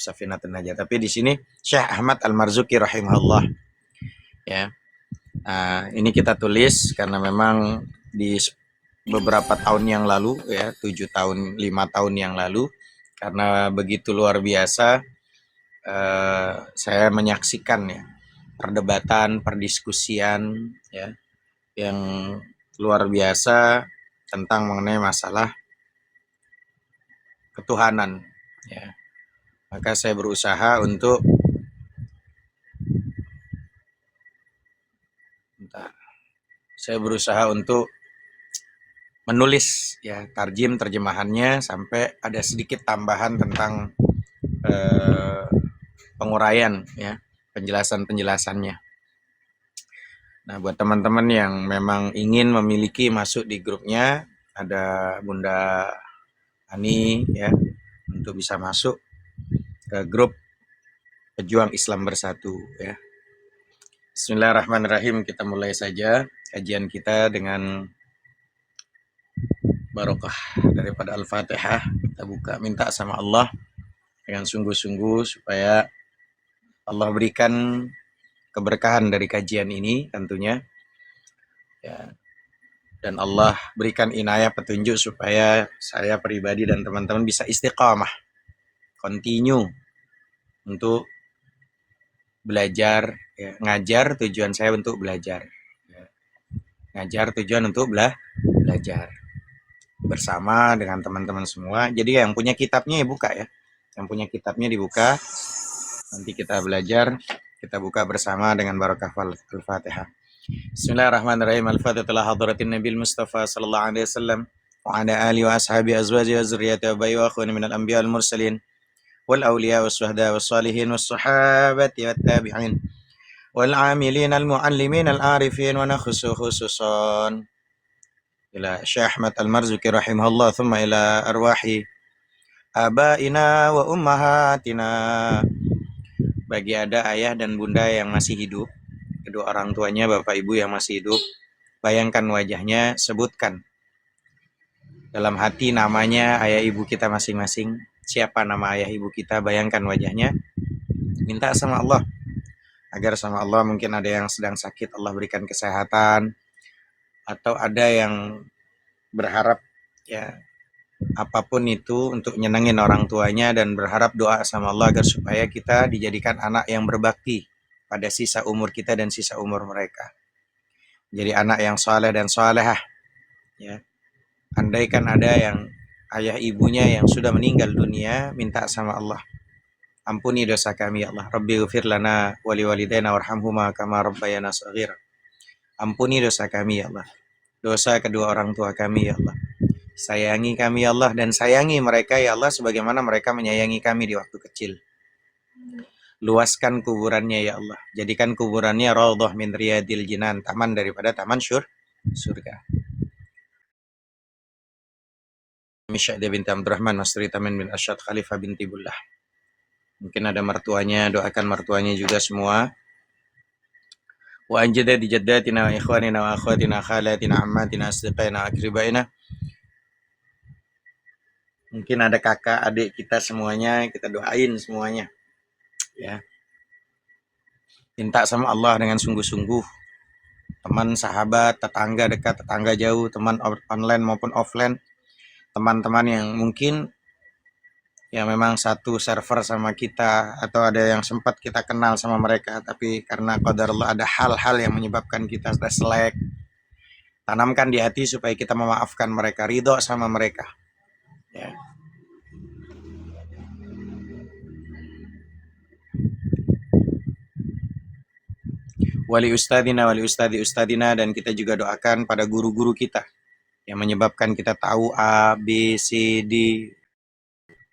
Safinatun Najah. Tapi di sini Syekh Ahmad Al-Marzuki rahimahullah. Ya. Ini kita tulis karena memang di beberapa tahun yang lalu, ya 7 tahun, 5 tahun yang lalu, karena begitu luar biasa saya menyaksikan ya perdebatan, perdiskusian ya yang luar biasa tentang mengenai masalah ketuhanan ya. Maka saya berusaha untuk menulis ya tarjim terjemahannya sampai ada sedikit tambahan tentang penguraian ya, penjelasannya. Nah, buat teman-teman yang memang ingin memiliki masuk di grupnya, ada Bunda Ani ya, untuk bisa masuk ke grup Pejuang Islam Bersatu ya. Bismillahirrahmanirrahim, kita mulai saja kajian kita dengan barokah daripada Al-Fatihah. Kita buka, minta sama Allah dengan sungguh-sungguh supaya Allah berikan keberkahan dari kajian ini tentunya ya, dan Allah berikan inayah petunjuk supaya saya pribadi dan teman-teman bisa istiqamah, continue untuk belajar ya. Ngajar tujuan saya untuk belajar ya. Ngajar tujuan untuk belajar bersama dengan teman-teman semua. Jadi yang punya kitabnya ya buka ya, yang punya kitabnya dibuka, nanti kita belajar, kita buka bersama dengan barakah Al-Fatihah. Bismillahirrahmanirrahim. Al-Fatihah hadratin Nabil Mustafa sallallahu alaihi wasallam wa ala alihi wa ashabi azwaji wa zurriyyati wa bayi wa akhwani minal anbiya wal mursalin wal awliya was syuhada was salihin was sahabati wat tabi'in wal amilin al muallimin al arifin wa nakhusu khususan ila Syekh Ahmad Al-Marzuki rahimahullah, thumma ila arwahi abaina wa ummahatina. Bagi ada ayah dan bunda yang masih hidup, kedua orang tuanya, bapak ibu yang masih hidup, bayangkan wajahnya, sebutkan dalam hati namanya ayah ibu kita masing-masing. Siapa nama ayah ibu kita, bayangkan wajahnya. Minta sama Allah, agar sama Allah, mungkin ada yang sedang sakit, Allah berikan kesehatan, atau ada yang berharap ya apapun itu untuk nyenengin orang tuanya dan berharap doa sama Allah agar supaya kita dijadikan anak yang berbakti pada sisa umur kita dan sisa umur mereka. Jadi anak yang saleh dan salehah ya. Andaikan ada yang ayah ibunya yang sudah meninggal dunia, minta sama Allah, ampuni dosa kami ya Allah. Rabbi ghfir lana wa liwalidayna warhamhuma kama rabbayana shaghira. Ampuni dosa kami ya Allah, dosa kedua orang tua kami ya Allah. Sayangi kami ya Allah, dan sayangi mereka ya Allah sebagaimana mereka menyayangi kami di waktu kecil. Luaskan kuburannya ya Allah, jadikan kuburannya raudhah min riyadil jinan, taman daripada taman surga. Misyadah binti Abdurrahman Nasri Tamin bin Asyad Khalifah binti Bullah. Mungkin ada mertuanya, doakan mertuanya juga semua. Wa anjadadi jaddatina wa ikhwanina wa akhwatina khalatina ammatina asdiqaina akribaina. Mungkin ada kakak, adik kita semuanya, kita doain semuanya ya. Minta sama Allah dengan sungguh-sungguh. Teman, sahabat, tetangga dekat, tetangga jauh, teman online maupun offline, teman-teman yang mungkin ya memang satu server sama kita, atau ada yang sempat kita kenal sama mereka, tapi karena qadarullah ada hal-hal yang menyebabkan kita sudah selek. Tanamkan di hati supaya kita memaafkan mereka, ridho sama mereka ya. Wali ustadi ustadina, dan kita juga doakan pada guru-guru kita yang menyebabkan kita tahu A, B, C, D,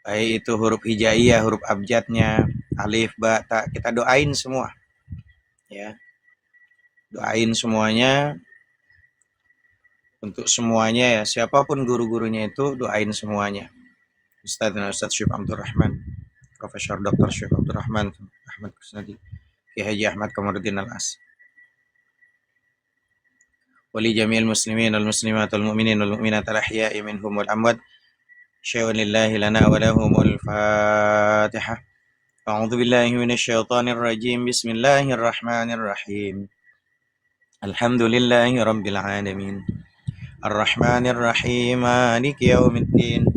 baik itu huruf hijaiyah, huruf abjadnya, alif, ba, ta, kita doain semua ya. Doain semuanya, untuk semuanya ya, siapapun guru-gurunya itu doain semuanya. Ustaz Syekh Abdurrahman, Profesor Dr. Syekh Abdurrahman Ahmad Kusnadi, Ki Haji Ahmad Kamarudin Al-As. Wali jamil muslimin wal muslimat wal mu'minin wal mu'minat al-ahya'i minhum wal amwat. Syai'un lillahi lana wa lahumul Fatihah. أعوذ بالله من الشيطان الرجيم. بسم الله الرحمن الرحيم. الحمد لله رب العالمين الرحمن الرحيم مالك يوم الدين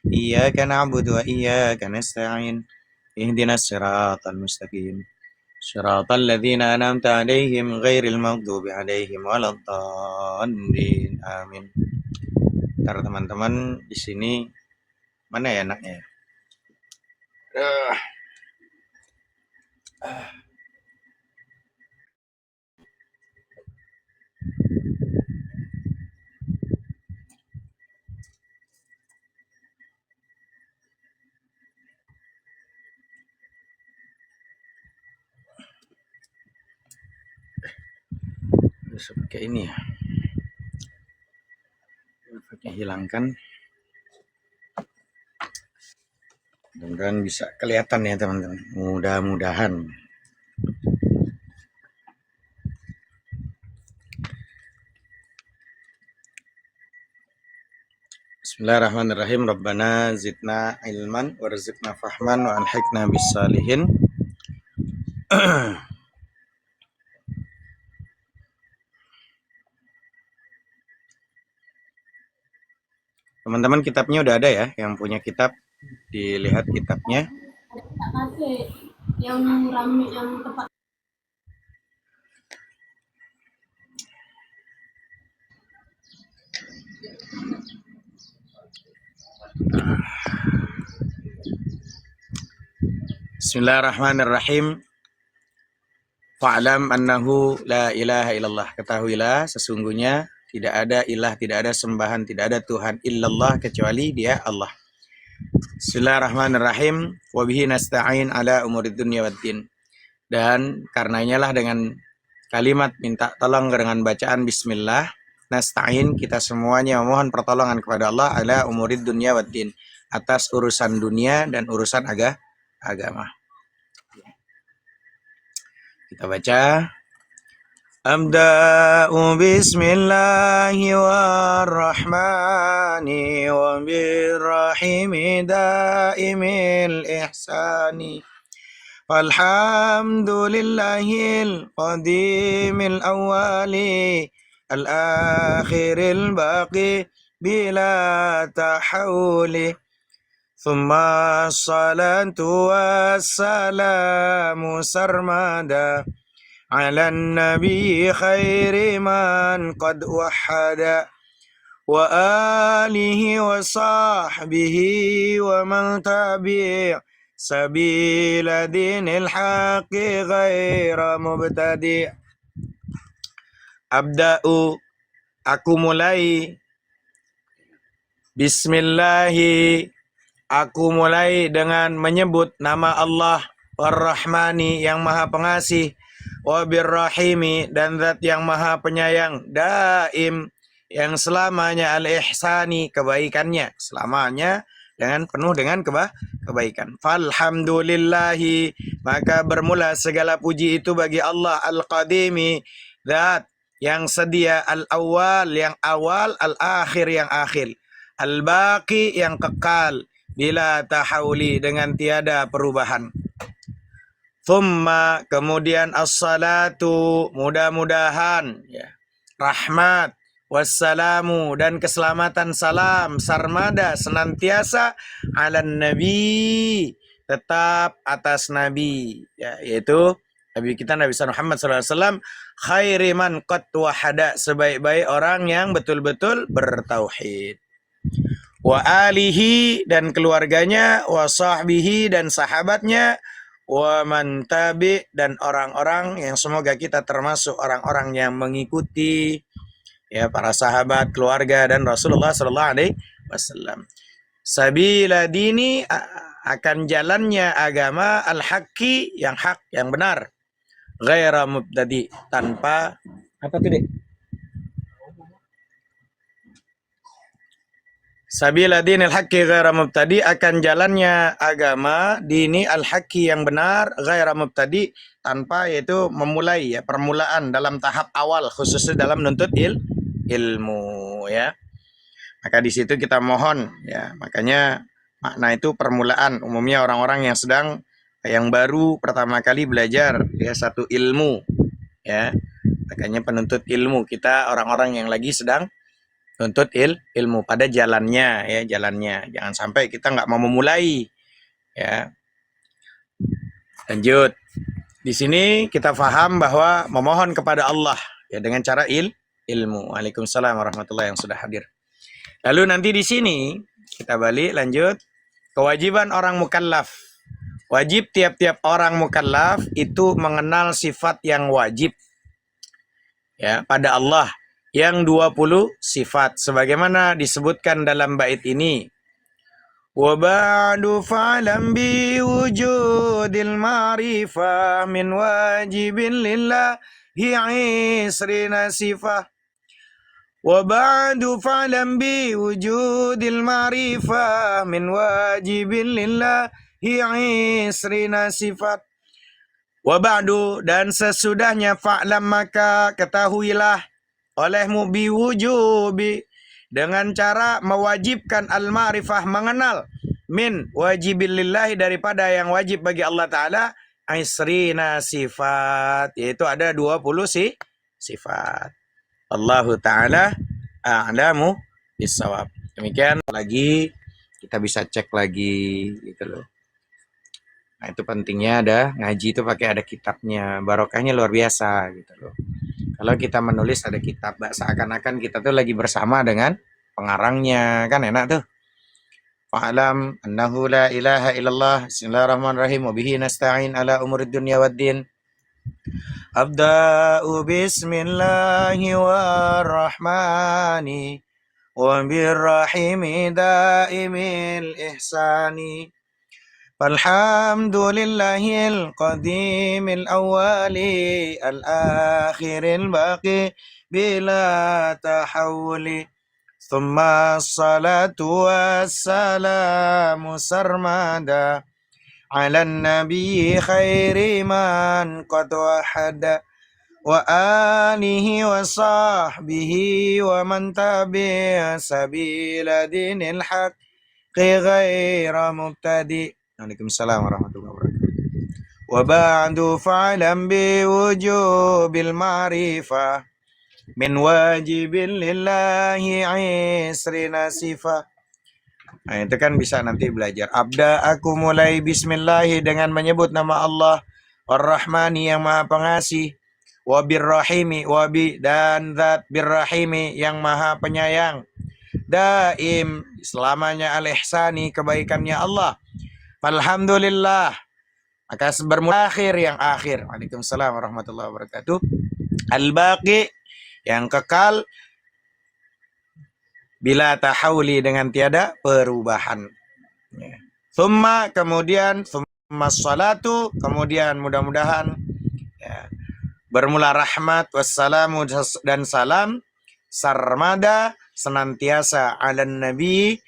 إياك نعبد وإياك نستعين اهدنا الصراط المستقيم صراط الذين أنعمت عليهم غير المغضوب عليهم ولا الضالين آمين. Ntar teman-teman di sini mana ya enaknya? Bisa pakai ini ya. Pakai hilangkan. Mudah-mudahan bisa kelihatan ya teman-teman. Mudah-mudahan. Bismillahirrahmanirrahim. Rabbana zidna ilman warzuqna fahman wa alhiqna bis salihin. Teman-teman kitabnya udah ada ya, yang punya kitab dilihat kitabnya. Yang rame yang tepat. Bismillahirrahmanirrahim. Fa'lam annahu la ilaha illallah. Ketahuilah sesungguhnya tidak ada ilah, tidak ada sembahan, tidak ada Tuhan illallah kecuali Dia Allah. Bismillahirrahmanirrahim. Wa bihi nasta'in ala umurid dunya waddin. Dan karenanya lah dengan kalimat minta tolong dengan bacaan bismillah, nasta'in kita semuanya memohon pertolongan kepada Allah ala umurid dunya waddin, atas urusan dunia dan urusan agama. Kita baca. Abda'u bismillahi warrahmani wa birrahimi daimil ihsani. Alhamdulillahil qadimil awwali al-akhiril baqi bila tahawuli. Thumma salatu wassalamu sarmada ala nabi khairi man qad wahada wa alihi wa sahbihi wa man tabi' sabila dinil haqqi ghaira mubtadi'. Abda'u, aku mulai. Bismillahi, aku mulai dengan menyebut nama Allah Ar-Rahmani yang maha pengasih, wa birrahimi dan zat yang maha penyayang, daim yang selamanya, al-ihsani kebaikannya, selamanya dengan penuh dengan kebaikan. Falhamdulillahi, maka bermula segala puji itu bagi Allah, al-qadimi zat yang sedia, al-awwal yang awal, al-akhir yang akhir, al-baqi yang kekal, bila tahawuli dengan tiada perubahan. Thumma kemudian as-salatu mudah-mudahan ya, rahmat, wassalamu dan keselamatan, salam sarmada senantiasa ala nabi tetap atas nabi ya, yaitu nabi kita Nabi Muhammad SAW, khairi man qad wahada, sebaik-baik orang yang betul-betul bertauhid, wa alihi dan keluarganya, wa sahbihi dan sahabatnya, wa man tabi dan orang-orang yang semoga kita termasuk orang-orang yang mengikuti ya para sahabat, keluarga dan Rasulullah sallallahu alaihi wasallam. Sabila dini, akan jalannya agama, al-haqqi yang hak, yang benar, ghaira mubtadi, tanpa apa tuh Dek? Sabila dinil haqqi ghaira mubtadi, akan jalannya agama dini al-haqqi yang benar, ghaira mubtadi tanpa, yaitu memulai ya, permulaan dalam tahap awal, khususnya dalam menuntut ilmu ya. Maka di situ kita mohon ya, makanya makna itu permulaan, umumnya orang-orang yang sedang yang baru pertama kali belajar ya satu ilmu ya. Makanya penuntut ilmu kita orang-orang yang lagi sedang nuntut ilmu pada jalannya ya, jalannya. Jangan sampai kita nggak mau memulai ya. Lanjut. Di sini kita faham bahwa memohon kepada Allah ya dengan cara ilmu. Waalaikumsalam warahmatullahi yang sudah hadir. Lalu nanti di sini kita balik lanjut. Kewajiban orang mukallaf. Wajib tiap-tiap orang mukallaf itu mengenal sifat yang wajib ya pada Allah yang 20 sifat sebagaimana disebutkan dalam bait ini. Wa ba'du fa'lam bi wujudil ma'rifah min wajibin lillahi isrina sifah. Wa ba'du fa'lam bi wujudil ma'rifah min wajibin lillahi isrina sifat. Wa ba'du dan sesudahnya fa'lam maka ketahuilah olehmu biwujubi dengan cara mewajibkan al-ma'rifah mengenal min wajibilillahi daripada yang wajib bagi Allah Ta'ala isrina sifat yaitu ada 20 sifat. Allahu Ta'ala a'lamu bissawab. Demikian lagi kita bisa cek lagi gitu loh. Nah itu pentingnya ada ngaji itu pakai ada kitabnya, barokahnya luar biasa gitu loh. Kalau kita menulis ada kitab, seakan-akan kita tuh lagi bersama dengan pengarangnya, kan enak tuh. Fa'alam annahu la ilaha illallah, bismillahirrahmanirrahim, wa bihi nasta'in ala umurid dunya waddin. Abda'u bismillahi warrahmani, wa birrahimi daimil ihsani. Alhamdulillahil qadimil awwali al-akhiril baqi bila tahawuli. Thumma salatu wassalamu sarmada ala nabi khairi man qad wahada wa alihi wa sahbihi wa man tabi'a sabila dinil haqqi ghaira mubtadi'. Waalaikumsalam warahmatullahi wabarakatuh. Wa ba'du fa'lam bi wujubil ma'rifah min wajibin lillahi isrina sifah. Nah itu kan bisa nanti belajar. Abda aku mulai bismillahi dengan menyebut nama Allah Ar-Rahmani yang maha pengasih, wa birrahimi wabi dan zat birrahimi yang maha penyayang, daim selamanya al-ihsani kebaikannya Allah. Alhamdulillah. Maka bermula akhir yang akhir. Waalaikumsalam warahmatullahi wabarakatuh. Al-baqi yang kekal bila tahawuli dengan tiada perubahan. Thumma kemudian thumma salatu kemudian mudah-mudahan ya, bermula rahmat wassalamu dan salam sarmada senantiasa ala nabi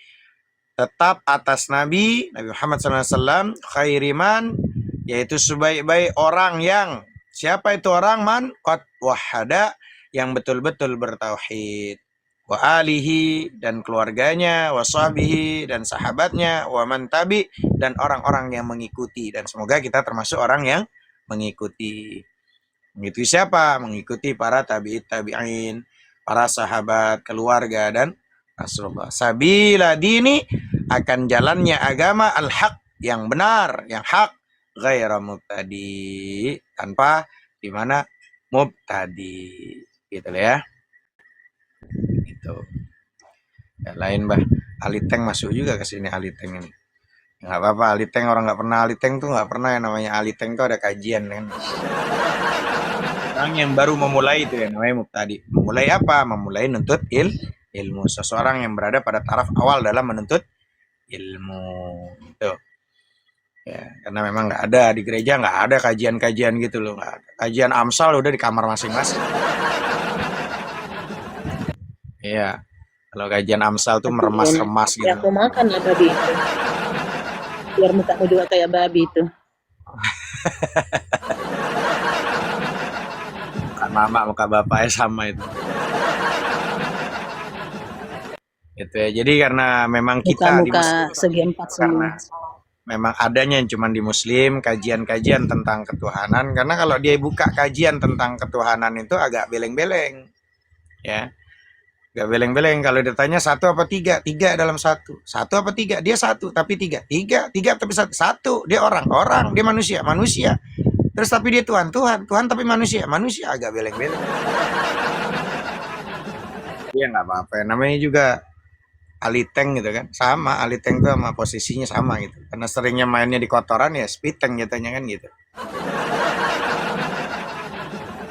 tetap atas Nabi Muhammad SAW khairiman yaitu sebaik-baik orang yang siapa itu orang man qad wahada yang betul-betul bertauhid wa alihi dan keluarganya wa sahbihi dan sahabatnya wa man tabi dan orang-orang yang mengikuti dan semoga kita termasuk orang yang mengikuti. Mengikuti siapa? Mengikuti para tabi'in, para sahabat, keluarga dan Rasulullah. Sabila dini akan jalannya agama al-haq yang benar, yang hak, ghaira mubtadi tanpa di mana mubtadi. Gitu ya. Itu. Ya, lain bah. Aliteng masuk juga ke sini Aliteng ini. Enggak apa-apa Aliteng orang enggak pernah Aliteng tuh enggak pernah yang namanya Aliteng tuh ada kajian kan. Orang yang baru memulai itu yang namanya mubtadi. Memulai apa? Memulai nuntut ilmu. Seseorang yang berada pada taraf awal dalam menuntut ilmu itu ya karena memang nggak ada di gereja nggak ada kajian-kajian gitu loh nggak ada. Kajian Amsal udah di kamar masing-masing. Iya kalau kajian Amsal tuh meremas-remas gitu. Ya aku makan lah babi itu biar mukamu juga kayak babi itu. Muka mama muka bapaknya sama itu. Gitu ya. Jadi karena memang kita muka segi 4 semua. memang adanya cuma di Muslim, kajian-kajian tentang ketuhanan. Karena kalau dia buka kajian tentang ketuhanan itu agak beleng-beleng, ya. Agak beleng-beleng. Kalau ditanya satu apa tiga, tiga dalam satu. Satu apa tiga, dia satu tapi tiga. Tiga tapi satu. Satu, dia orang, dia manusia. Terus tapi dia Tuhan tapi manusia agak beleng-beleng. Iya nggak apa-apa. Namanya juga aliteng gitu kan, sama aliteng tuh sama posisinya sama gitu, karena seringnya mainnya di kotoran ya spiteng jatuhnya kan gitu.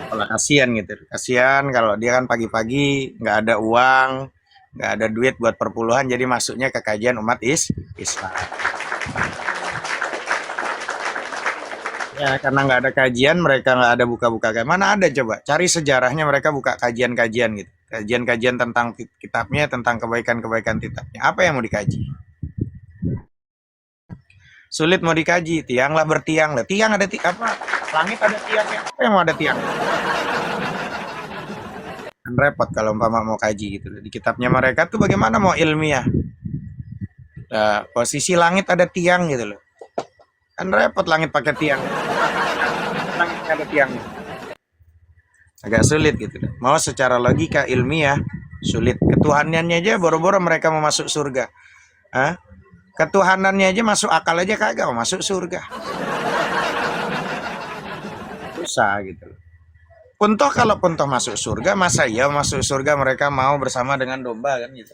Kalau kasihan gitu, kasihan kalau dia kan pagi-pagi nggak ada uang, nggak ada duit buat perpuluhan, jadi masuknya ke kajian umat Islam. Ya karena nggak ada kajian, mereka nggak ada buka-buka kayak mana ada, coba cari sejarahnya mereka buka kajian-kajian gitu, kajian-kajian tentang kitabnya, tentang kebaikan-kebaikan kitabnya, apa yang mau dikaji? Sulit mau dikaji, tiang lah bertiang lah, tiang ada apa, langit ada tiangnya, apa yang mau ada tiang? Kan repot kalau umpama mau kaji gitu. Di kitabnya mereka tuh bagaimana mau ilmiah? Nah, posisi langit ada tiang gitu loh. Kan repot langit pakai tiang. Langitnya ada tiang. Agak sulit gitu loh. Mau secara logika ilmiah sulit. Ketuhanannya aja boro-boro mereka mau masuk surga. Hah? Ketuhanannya aja masuk akal aja kagak mau masuk surga. Susah gitu loh. Kalau puntoh masuk surga, masa iya masuk surga mereka mau bersama dengan domba kan gitu.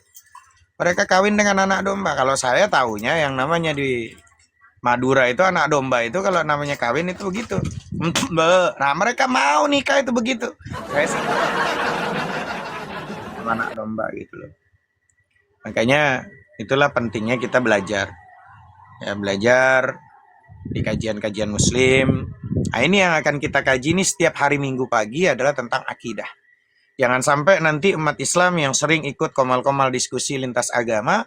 Mereka kawin dengan anak domba. Kalau saya tahunya yang namanya di Madura itu anak domba itu kalau namanya kawin itu begitu. Nah mereka mau nikah itu begitu. Saya sih sama anak domba gitu loh. Makanya itulah pentingnya kita belajar. Ya belajar di kajian-kajian Muslim. Nah ini yang akan kita kaji ini setiap hari Minggu pagi adalah tentang akidah. Jangan sampai nanti umat Islam yang sering ikut komal-komal diskusi lintas agama,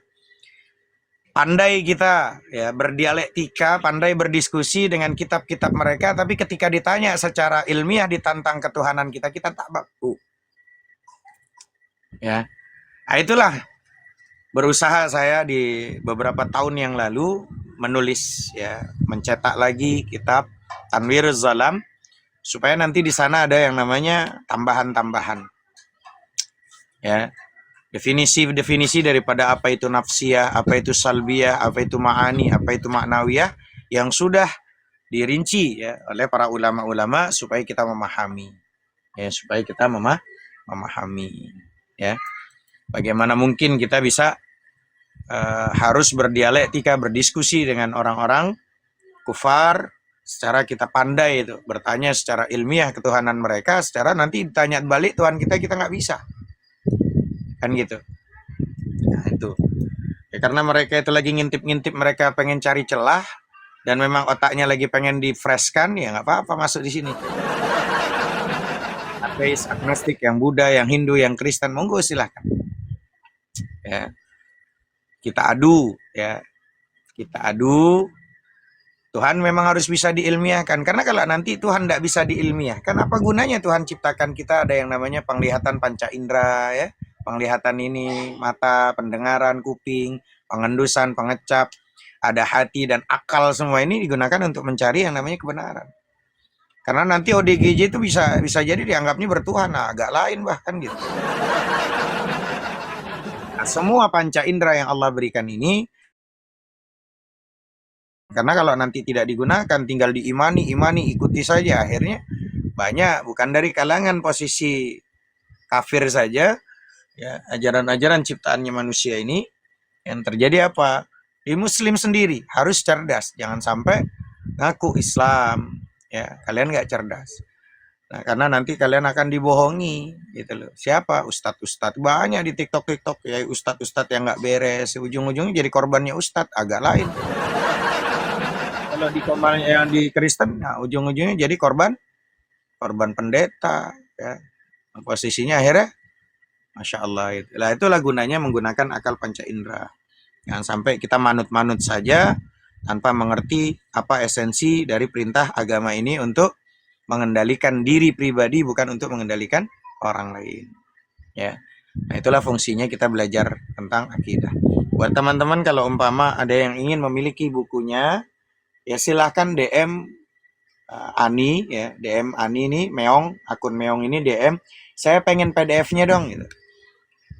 pandai kita ya berdialektika, pandai berdiskusi dengan kitab-kitab mereka, tapi ketika ditanya secara ilmiah ditantang ketuhanan kita tak baku. Ya. Nah, itulah berusaha saya di beberapa tahun yang lalu menulis ya, mencetak lagi kitab Tanwiruz Zalam supaya nanti di sana ada yang namanya tambahan-tambahan. Ya. Definisi-definisi daripada apa itu nafsiyah, apa itu salbiyah, apa itu ma'ani, apa itu maknawiyah yang sudah dirinci ya oleh para ulama-ulama supaya kita memahami. Ya, supaya kita memahami ya. Bagaimana mungkin kita bisa harus berdialektika, berdiskusi dengan orang-orang kufar secara kita pandai itu, bertanya secara ilmiah ketuhanan mereka, secara nanti ditanya balik Tuhan kita nggak bisa. Kan gitu. Nah, itu. Ya, karena mereka itu lagi ngintip-ngintip, mereka pengen cari celah dan memang otaknya lagi pengen di-freshkan, ya nggak apa-apa masuk di sini. Ateis, agnostik, yang Buddha, yang Hindu, yang Kristen, monggo silahkan. Ya. Kita adu, ya. Kita adu. Tuhan memang harus bisa diilmiahkan. Karena kalau nanti Tuhan tidak bisa diilmiahkan, apa gunanya Tuhan ciptakan kita ada yang namanya penglihatan panca indera, ya. Penglihatan ini, mata, pendengaran, kuping, pengendusan, pengecap, ada hati dan akal, semua ini digunakan untuk mencari yang namanya kebenaran. Karena nanti ODGJ itu bisa jadi dianggapnya bertuhan, nah, agak lain bahkan gitu. Nah, semua panca indera yang Allah berikan ini, karena kalau nanti tidak digunakan, tinggal diimani, ikuti saja, akhirnya banyak bukan dari kalangan posisi kafir saja, ya, ajaran-ajaran ciptaannya manusia ini, yang terjadi apa? Di Muslim sendiri harus cerdas, jangan sampai ngaku Islam, ya kalian nggak cerdas. Nah, karena nanti kalian akan dibohongi, gitu loh. Siapa? Ustadz banyak di TikTok ya, ustadz yang nggak beres, ujung-ujungnya jadi korbannya ustadz, agak lain. Kalau di korban yang di Kristen, nah ujung-ujungnya jadi korban pendeta, ya. Posisinya akhirnya Masya Allah. Itulah gunanya menggunakan akal panca indera. Jangan sampai kita manut-manut saja tanpa mengerti apa esensi dari perintah agama ini untuk mengendalikan diri pribadi, bukan untuk mengendalikan orang lain. Ya. Nah, itulah fungsinya kita belajar tentang akidah. Buat teman-teman kalau umpama ada yang ingin memiliki bukunya, ya silahkan DM Ani ya, DM Ani ini Meong, akun Meong ini DM, saya pengen PDF-nya dong gitu.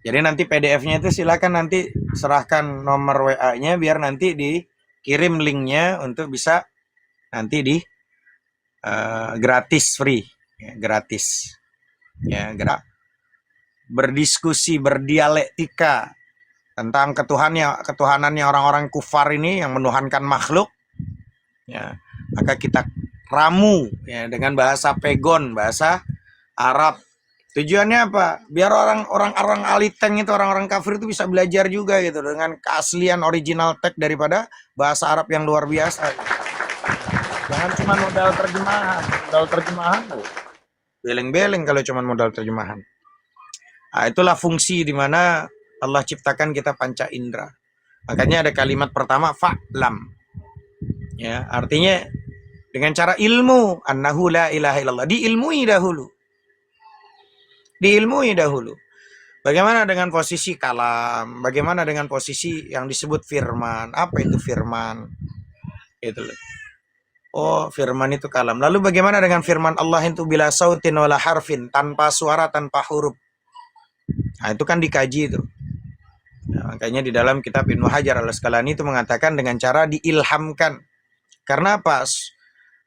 Jadi nanti PDF-nya itu silakan nanti serahkan nomor WA-nya biar nanti dikirim linknya untuk bisa nanti di gratis free ya, gratis ya berdiskusi berdialektika tentang ketuhanannya orang-orang kufar ini yang menuhankan makhluk ya, maka kita ramu ya dengan bahasa pegon, bahasa Arab. Tujuannya apa? Biar orang-orang aliteng itu, orang-orang kafir itu bisa belajar juga gitu dengan keaslian original teks daripada bahasa Arab yang luar biasa. Jangan cuma modal terjemahan tuh. Beleng-beleng kalau cuma modal terjemahan. Nah, itulah fungsi di mana Allah ciptakan kita panca indera. Makanya ada kalimat pertama fa'lam. Ya, artinya dengan cara ilmu, annahu la ilaha illallah, diilmui dahulu. Bagaimana dengan posisi kalam? Bagaimana dengan posisi yang disebut firman? Apa itu firman? Itu loh. Oh, firman itu kalam. Lalu bagaimana dengan firman Allah itu bila sautin wala harfin, tanpa suara, tanpa huruf? Nah, itu kan dikaji itu. Nah, makanya di dalam kitab Ibnu Hajar Al-Asqalani itu mengatakan dengan cara diilhamkan. Karena apa?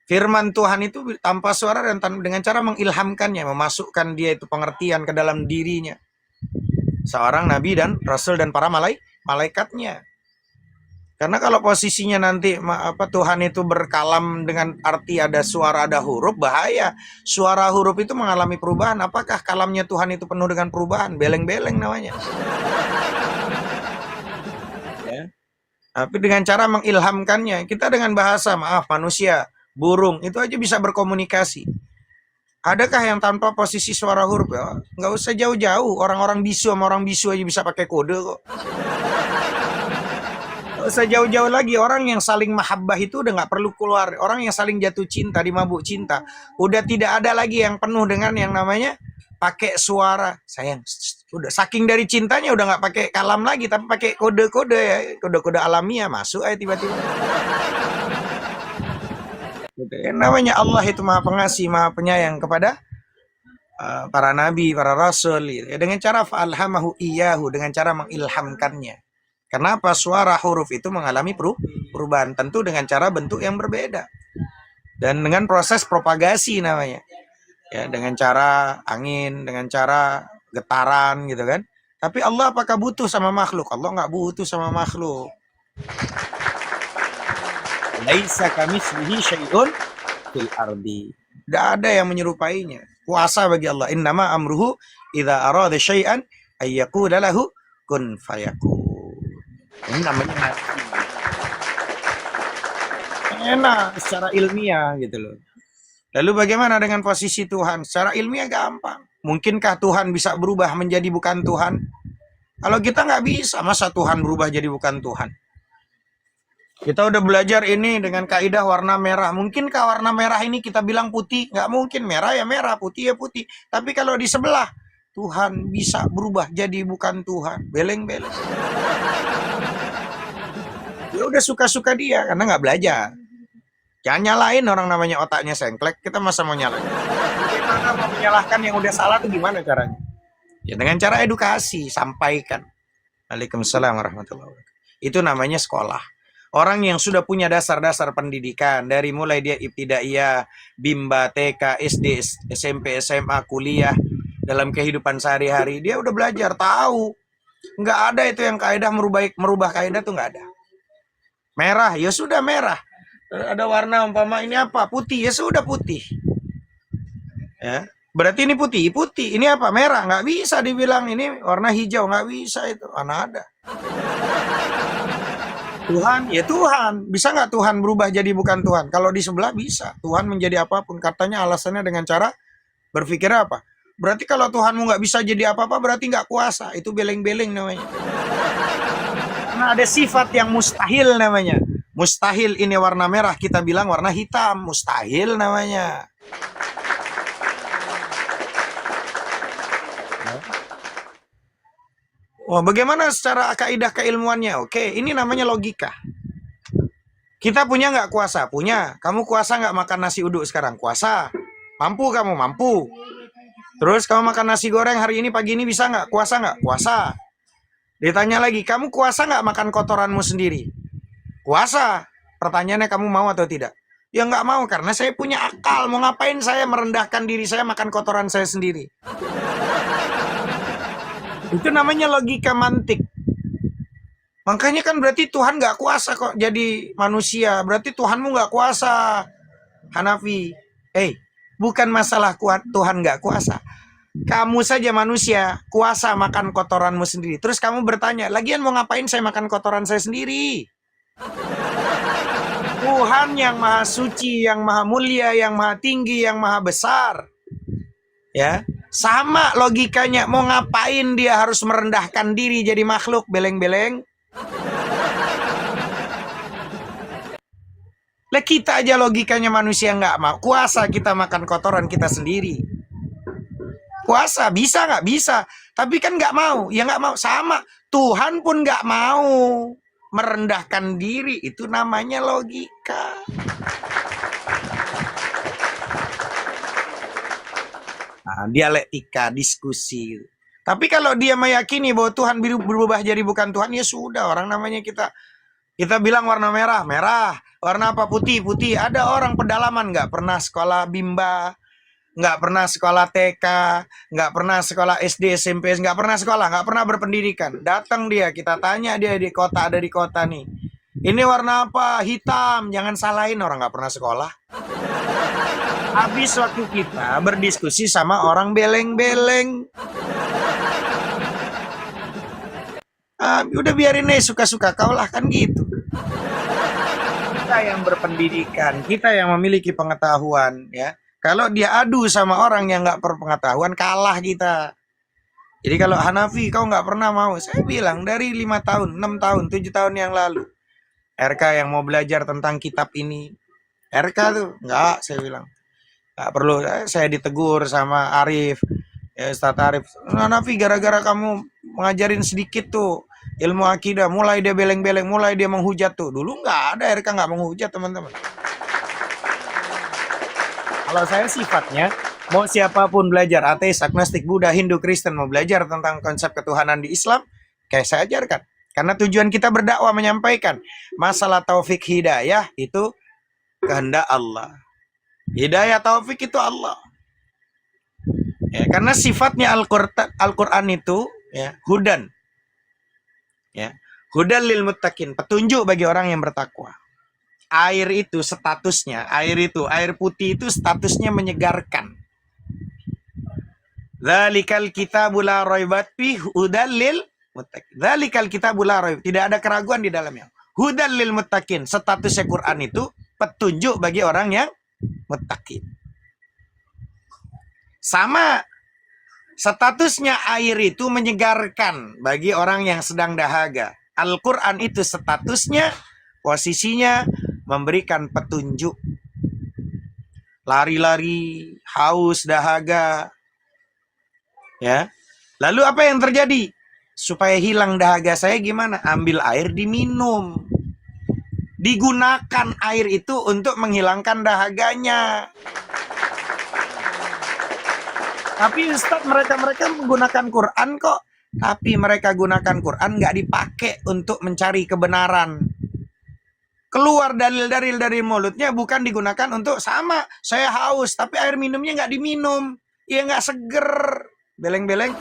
Firman Tuhan itu tanpa suara dan dengan cara mengilhamkannya, memasukkan dia itu pengertian ke dalam dirinya. Seorang nabi dan rasul dan para malaikatnya. Karena kalau posisinya nanti Tuhan itu berkalam dengan arti ada suara, ada huruf, bahaya. Suara huruf itu mengalami perubahan. Apakah kalamnya Tuhan itu penuh dengan perubahan? Beleng-beleng namanya. Ya. Tapi dengan cara mengilhamkannya, kita dengan bahasa, manusia, burung, itu aja bisa berkomunikasi. Adakah yang tanpa posisi suara huruf? Ya, nggak usah jauh-jauh. Orang-orang bisu sama orang bisu aja bisa pakai kode kok. Nggak usah jauh-jauh lagi. Orang yang saling mahabbah itu udah nggak perlu keluar. Orang yang saling jatuh cinta, dimabuk cinta, udah tidak ada lagi yang penuh dengan yang namanya pakai suara. Sayang, udah saking dari cintanya udah nggak pakai kalam lagi, tapi pakai kode-kode ya, kode-kode alamiah masuk aja tiba-tiba. Yang namanya Allah itu maha pengasih, maha penyayang kepada para nabi, para rasul gitu. Dengan cara fa'alhamahu iyyahu, dengan cara mengilhamkannya. Kenapa suara huruf itu mengalami perubahan? Tentu dengan cara bentuk yang berbeda. Dan dengan proses propagasi namanya. Ya, dengan cara angin, dengan cara getaran gitu kan. Tapi Allah apakah butuh sama makhluk? Allah nggak butuh sama makhluk. Laisa kamitslihi syai'un fil ardi. Tidak ada yang menyerupainya. Kuasa bagi Allah. Innama amruhu idza arada syai'an ay yaqula lahu kun fayakun. Ini namanya nabi. Enak secara ilmiah gitu loh. Lalu bagaimana dengan posisi Tuhan? Secara ilmiah gampang. Mungkinkah Tuhan bisa berubah menjadi bukan Tuhan? Kalau kita nggak bisa, masa Tuhan berubah jadi bukan Tuhan? Kita udah belajar ini dengan kaidah warna merah. Mungkinkah warna merah ini kita bilang putih? Nggak mungkin. Merah ya merah, putih ya putih. Tapi kalau di sebelah, Tuhan bisa berubah jadi bukan Tuhan. Beleng-beleng. Ya udah suka-suka dia, karena nggak belajar. Jangan nyalain orang namanya otaknya sengklek. Kita masa mau nyalain? Bagaimana mau menyalahkan yang udah salah tuh gimana caranya? Ya dengan cara edukasi, sampaikan. Waalaikumsalam warahmatullahi wabarakatuh. Itu namanya sekolah. Orang yang sudah punya dasar-dasar pendidikan dari mulai dia ibtidaiyah, bimba, TK, SD, SMP, SMA, kuliah, dalam kehidupan sehari-hari dia udah belajar, tahu. Nggak ada itu yang kaidah merubah kaidah tuh nggak ada. Merah, ya sudah merah. Ada warna umpama ini apa? Putih, ya sudah putih. Ya, berarti ini putih. Ini apa? Merah, nggak bisa dibilang ini warna hijau, nggak bisa itu. Mana ada. Tuhan, ya Tuhan. Bisa nggak Tuhan berubah jadi bukan Tuhan? Kalau di sebelah bisa. Tuhan menjadi apapun. Katanya alasannya dengan cara berpikir apa? Berarti kalau Tuhanmu nggak bisa jadi apa-apa, berarti nggak kuasa. Itu beleng-beleng namanya. Karena ada sifat yang mustahil namanya. Mustahil ini warna merah, kita bilang warna hitam. Mustahil namanya. Oh, bagaimana secara kaidah keilmuannya? Oke, ini namanya logika. Kita punya nggak kuasa? Punya. Kamu kuasa nggak makan nasi uduk sekarang? Kuasa. Mampu kamu? Mampu. Terus kamu makan nasi goreng hari ini pagi ini bisa nggak? Kuasa nggak? Kuasa. Ditanya lagi, kamu kuasa nggak makan kotoranmu sendiri? Kuasa. Pertanyaannya kamu mau atau tidak? Ya nggak mau karena saya punya akal. Mau ngapain saya merendahkan diri saya makan kotoran saya sendiri? Itu namanya logika mantik. Makanya kan berarti Tuhan nggak kuasa kok jadi manusia. Berarti Tuhanmu nggak kuasa, Hanafi. Bukan masalah kuat Tuhan nggak kuasa. Kamu saja manusia, kuasa makan kotoranmu sendiri. Terus kamu bertanya, lagian mau ngapain saya makan kotoran saya sendiri? Tuhan yang maha suci, yang maha mulia, yang maha tinggi, yang maha besar. Ya, sama logikanya. Mau ngapain dia harus merendahkan diri jadi makhluk beleng-beleng? Lah kita aja logikanya manusia nggak mau. Kuasa kita makan kotoran kita sendiri. Kuasa, bisa nggak? Bisa. Tapi kan nggak mau. Ya nggak mau. Sama. Tuhan pun nggak mau merendahkan diri. Itu namanya logika. Nah, dialektika, diskusi. Tapi kalau dia meyakini bahwa Tuhan berubah jadi bukan Tuhan, ya sudah. Orang namanya kita bilang warna merah, merah. Warna apa? Putih, putih. Ada orang pedalaman nggak pernah sekolah bimba, nggak pernah sekolah TK, nggak pernah sekolah SD, SMP, nggak pernah berpendidikan. Datang dia, kita tanya dia di kota, ada di kota nih. Ini warna apa? Hitam. Jangan salahin orang nggak pernah sekolah. Habis waktu kita berdiskusi sama orang beleng-beleng. Udah biarin nih, suka-suka kau lah, kan gitu. Kita yang berpendidikan, kita yang memiliki pengetahuan, ya. Kalau dia adu sama orang yang nggak berpengetahuan, kalah kita. Jadi kalau Hanafi kau nggak pernah mau, saya bilang dari 5 tahun, 6 tahun, 7 tahun yang lalu, RK yang mau belajar tentang kitab ini, RK tuh nggak, saya bilang nggak perlu. Saya ditegur sama Arif, ya Ustadz Arif, Hanafi gara-gara kamu ngajarin sedikit tuh ilmu akidah, mulai dia beleng-beleng, mulai dia menghujat tuh. Dulu nggak ada RK nggak menghujat, teman-teman. Kalau saya sifatnya, mau siapapun belajar, ateis, agnostik, Buddha, Hindu, Kristen, mau belajar tentang konsep ketuhanan di Islam, kayak saya ajarkan. Karena tujuan kita berdakwah menyampaikan masalah taufik hidayah itu kehendak Allah. Hidayah taufik itu Allah. Ya, karena sifatnya Al-Quran itu ya, hudan. Ya, hudan lil muttaqin, petunjuk bagi orang yang bertakwa. Air itu statusnya, air putih itu statusnya menyegarkan. Dzalikal kitabul la raiba fihi hudan lil muttaqin. Dzalikal kitabul la raiba, tidak ada keraguan di dalamnya. Hudan lil muttaqin, statusnya Quran itu petunjuk bagi orang yang muttaqin. Sama statusnya air itu menyegarkan bagi orang yang sedang dahaga. Al-Quran itu statusnya, posisinya memberikan petunjuk. Lari-lari, haus, dahaga. Ya. Lalu apa yang terjadi? Supaya hilang dahaga saya gimana? Ambil air diminum. Digunakan air itu untuk menghilangkan dahaganya. Tapi Ustadz, mereka menggunakan Quran kok. Tapi mereka gunakan Quran nggak dipakai untuk mencari kebenaran. Keluar dalil-dalil dari mulutnya bukan digunakan untuk sama. Saya haus, tapi air minumnya nggak diminum. Ya nggak seger. Beleng-beleng.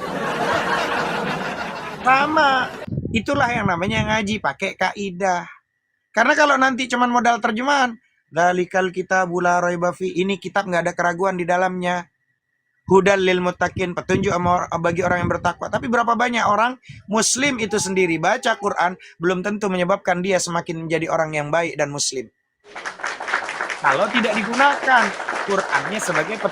Sama. Itulah yang namanya ngaji, pakai kaidah. Karena kalau nanti cuman modal terjemahan, dzalikal kitabul la raiba fi, ini kitab nggak ada keraguan di dalamnya. Hudal lil muttaqin, petunjuk bagi orang yang bertakwa. Tapi berapa banyak orang muslim itu sendiri baca Quran belum tentu menyebabkan dia semakin menjadi orang yang baik dan muslim. Kalau tidak digunakan Qurannya sebagai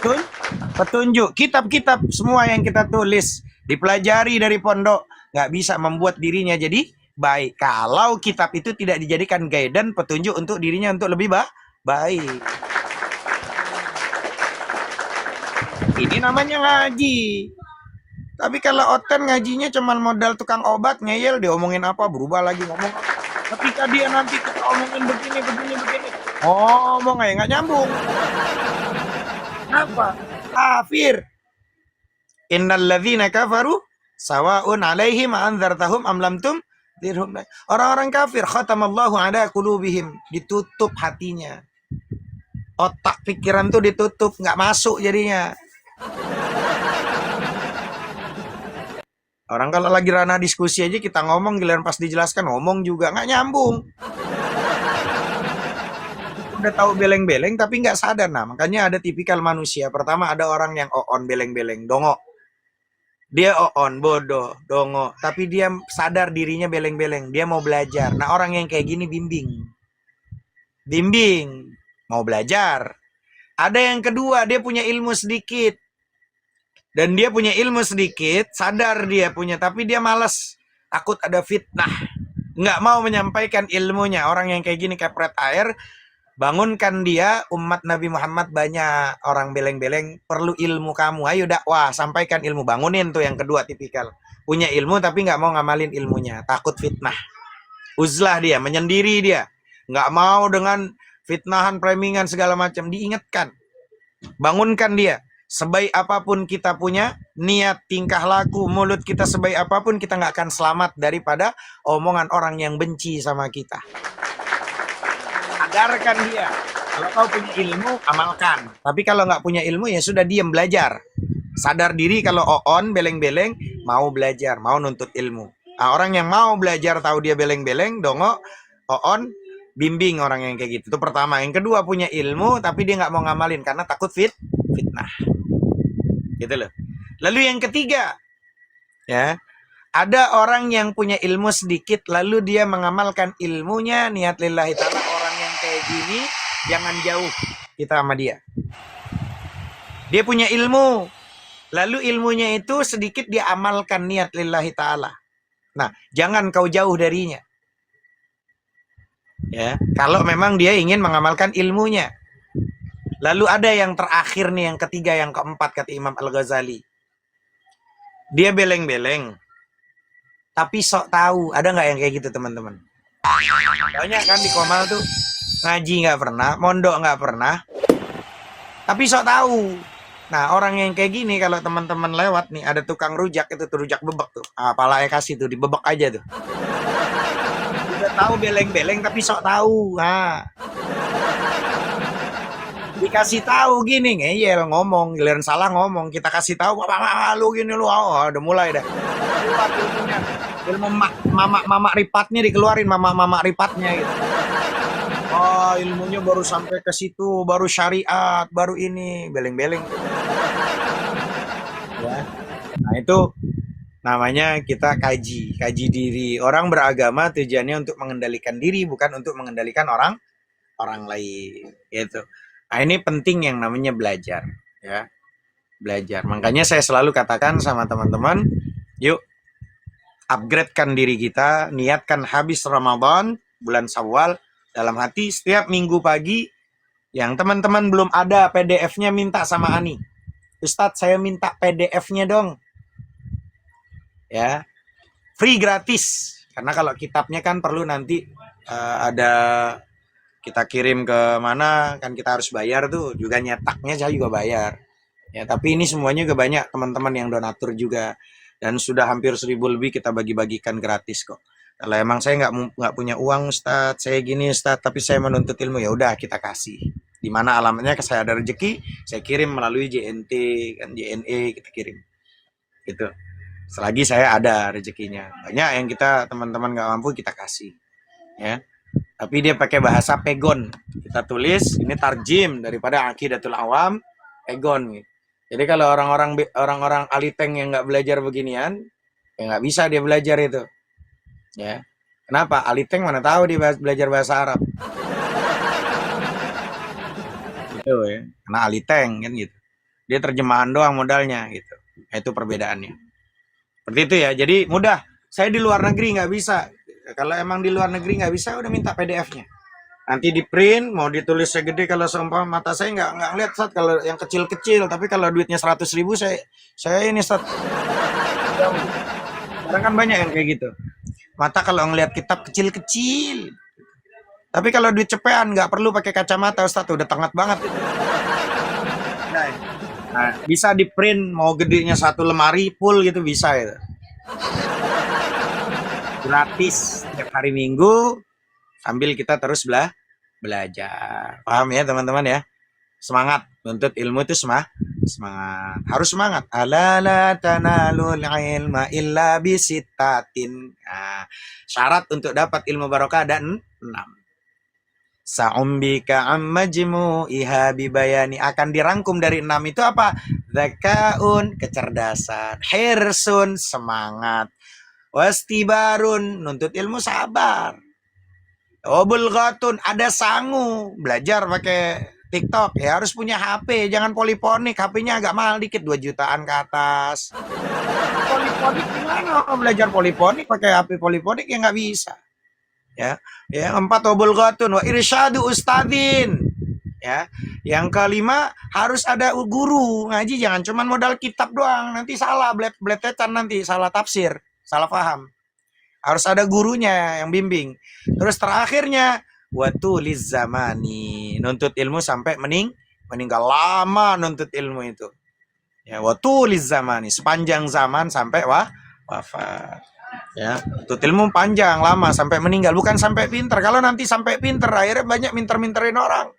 petunjuk. Kitab-kitab semua yang kita tulis, dipelajari dari pondok, nggak bisa membuat dirinya jadi baik. Kalau kitab itu tidak dijadikan guidance, petunjuk untuk dirinya untuk lebih baik. Ini namanya ngaji. Tapi kalau Oten ngajinya cuman modal tukang obat, ngeyel, diomongin apa, berubah lagi ngomong. Ketika dia nanti kita omongin begini, ngomong aja nggak nyambung. Kenapa? Kafir. Innal ladzina kafaru sawa'un 'alaihim anzartahum am lam tunzirhum. Orang-orang kafir khatamallahu 'ala qulubihim, ditutup hatinya. Otak pikiran tuh ditutup, nggak masuk jadinya. Orang kalau lagi ranah diskusi aja kita ngomong, giliran pas dijelaskan ngomong juga nggak nyambung. Udah tahu beleng-beleng tapi nggak sadar. Nah, makanya ada tipikal manusia. Pertama ada orang yang on beleng-beleng, dongo. Dia on bodoh, dongo, tapi dia sadar dirinya beleng-beleng. Dia mau belajar. Nah, orang yang kayak gini bimbing, mau belajar. Ada yang kedua, dia punya ilmu sedikit. Dan dia punya ilmu sedikit, sadar dia punya, tapi dia malas, takut ada fitnah, nggak mau menyampaikan ilmunya. Orang yang kayak gini kepret air, bangunkan dia. Umat Nabi Muhammad banyak orang beleng-beleng, perlu ilmu kamu, ayo dakwah, sampaikan ilmu. Bangunin tuh yang kedua tipikal, punya ilmu tapi nggak mau ngamalin ilmunya, takut fitnah. Uzlah dia, menyendiri dia, nggak mau dengan fitnahan, premingan segala macam. Diingatkan, bangunkan dia. Sebaik apapun kita punya niat, tingkah laku, mulut kita sebaik apapun, kita nggak akan selamat daripada omongan orang yang benci sama kita. Agarkan dia. Kalau kau punya ilmu, amalkan. Tapi kalau nggak punya ilmu, ya sudah, diam, belajar. Sadar diri kalau on beleng-beleng, mau belajar, mau nuntut ilmu. Nah, orang yang mau belajar tahu dia beleng-beleng, dongo, on, bimbing orang yang kayak gitu. Itu pertama. Yang kedua, punya ilmu tapi dia nggak mau ngamalin karena takut fitnah. Gitu loh. Lalu yang ketiga, ya, ada orang yang punya ilmu sedikit lalu dia mengamalkan ilmunya niat lillahi ta'ala. Orang yang kayak gini jangan jauh kita sama dia. Dia punya ilmu, lalu ilmunya itu sedikit dia amalkan niat lillahi ta'ala. Nah, jangan kau jauh darinya. Ya, kalau memang dia ingin mengamalkan ilmunya. Lalu ada yang terakhir nih, yang ketiga, yang keempat, kata Imam Al-Ghazali. Dia beleng-beleng, tapi sok tahu. Ada nggak yang kayak gitu, teman-teman? Banyak kan di Komal tuh, ngaji nggak pernah, mondok nggak pernah, tapi sok tahu. Nah, orang yang kayak gini, kalau teman-teman lewat nih, ada tukang rujak, itu tuh rujak bebek tuh. Ah, pala kasih tuh, dibebek aja tuh. Udah tahu beleng-beleng, tapi sok tahu. Nah, dikasih tahu gini, ngeyel, ngomong, giliran salah ngomong, kita kasih tahu, lu gini lu, udah mulai dah. Keluar ilmunya, ilmu mama ripatnya dikeluarin, mama ripatnya gitu. Oh, ilmunya baru sampai ke situ, baru syariat, baru ini, beleng-beleng. Ya. Nah, itu namanya kita kaji diri. Orang beragama tujuannya untuk mengendalikan diri, bukan untuk mengendalikan orang lain, gitu. Nah, ini penting yang namanya belajar, ya. Belajar. Makanya saya selalu katakan sama teman-teman, yuk upgradekan diri kita, niatkan habis Ramadan, bulan Syawal, dalam hati setiap minggu pagi, yang teman-teman belum ada PDF-nya minta sama Ani. Ustadz, saya minta PDF-nya dong. Ya. Free, gratis. Karena kalau kitabnya kan perlu nanti ada kita kirim ke mana, kan kita harus bayar tuh, juga nyetaknya saya juga bayar. Ya, tapi ini semuanya juga banyak teman-teman yang donatur juga, dan sudah hampir 1.000 lebih kita bagi-bagikan gratis kok. Kalau emang saya nggak punya uang, Ustadz, saya gini Ustadz, tapi saya menuntut ilmu, ya udah kita kasih. Di mana alamatnya, saya ada rezeki, saya kirim melalui JNT, kan JNE kita kirim. Gitu. Selagi saya ada rezekinya. Banyak yang kita teman-teman nggak mampu kita kasih. Ya. Tapi dia pakai bahasa pegon. Kita tulis, ini tarjim daripada Aqidatul Awam, pegon gitu. Jadi kalau orang-orang aliteng yang nggak belajar beginian, ya nggak bisa dia belajar itu. Ya. Kenapa? Aliteng mana tahu dia belajar bahasa Arab. Gitu ya. Karena aliteng kan gitu. Dia terjemahan doang modalnya gitu. Itu perbedaannya. Seperti itu ya. Jadi mudah. Saya di luar negeri nggak bisa. Kalau emang di luar negeri nggak bisa, udah minta PDF-nya. Nanti di print, mau ditulis segede, kalau seumpama mata saya nggak ngeliat, Ustaz, kalau yang kecil-kecil. Tapi kalau duitnya 100.000, saya ini, Ustaz. dahulu. Sekarang kan banyak yang kayak gitu. Mata kalau ngelihat kitab kecil-kecil. Tapi kalau duit cepean nggak perlu pakai kacamata Ustaz, udah tengah banget itu. Nah, nah, bisa di print mau gedenya satu lemari full gitu bisa ya. Gratis setiap hari Minggu sambil kita terus belajar. Paham ya teman-teman ya? Semangat nuntut ilmu itu semangat. Harus semangat. Ala la tanalul ilma illa bisittatin. Nah, syarat untuk dapat ilmu barokah ada 6. Sa'umbika ammajmu'iha bibayani, akan dirangkum dari 6 itu apa? Zakaun, kecerdasan, hirsun, semangat, wastibarun, nuntut ilmu sabar, obulghatun, ada sangu, belajar pakai TikTok ya harus punya HP, jangan poliponik, HP-nya agak mahal dikit 2 jutaan ke atas. Poliponik gimana? Belajar poliponik pakai HP poliponik ya nggak bisa. Ya, yang 4 obulghatun wa irsyadu ustadzin. Ya, yang kelima harus ada guru ngaji, jangan cuma modal kitab doang, nanti salah bletetan, nanti salah tafsir, salah paham. Harus ada gurunya yang bimbing. Terus terakhirnya watuliz zamani, nuntut ilmu sampai meninggal, lama nuntut ilmu itu. Ya, watuliz zamani, sepanjang zaman sampai wafat. Ya, nuntut ilmu panjang, lama sampai meninggal, bukan sampai pinter. Kalau nanti sampai pinter, akhirnya banyak minter-minterin orang.